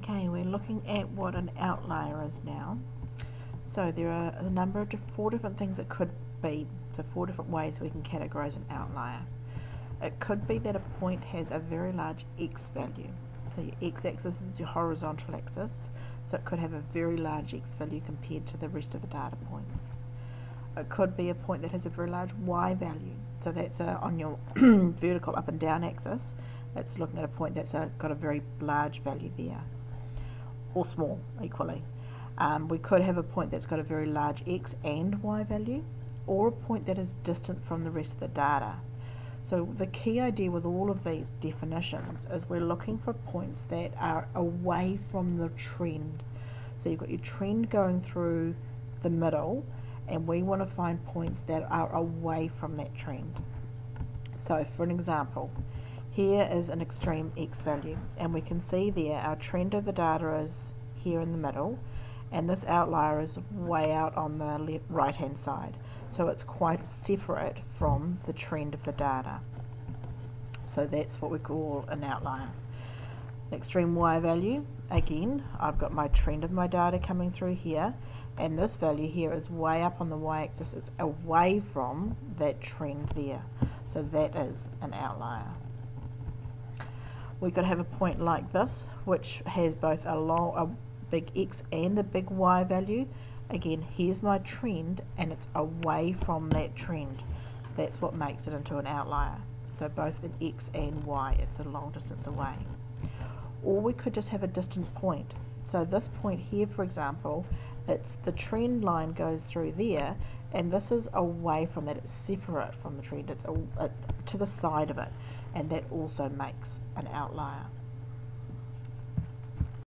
Okay, we're looking at what an outlier is now. So there are a number of four different things it could be, so 4 different ways we can categorize an outlier. It could be that a point has a very large x value. So your x-axis is your horizontal axis, so it could have a very large x value compared to the rest of the data points. It could be a point that has a very large y value, so that's on your vertical up and down axis. It's looking at a point that's got a very large value there, or small equally. We could have a point that's got a very large x and y value, or a point that is distant from the rest of the data. So the key idea with all of these definitions is we're looking for points that are away from the trend. So you've got your trend going through the middle, and we want to find points that are away from that trend. So for an example, here is an extreme x value, and we can see there our trend of the data is here in the middle, and this outlier is way out on the right hand side, so it's quite separate from the trend of the data. So that's what we call an outlier. An extreme y value, again, I've got my trend of my data coming through here, and this value here is way up on the y-axis. It's away from that trend there, so that is an outlier. We could have a point like this, which has both a big x and a big y value. Again, here's my trend, and it's away from that trend. That's what makes it into an outlier. So both an x and y, it's a long distance away. Or we could just have a distant point. So this point here, for example, it's the trend line goes through there, and this is away from that. It's separate from the trend. It's to the side of it, and that also makes an outlier.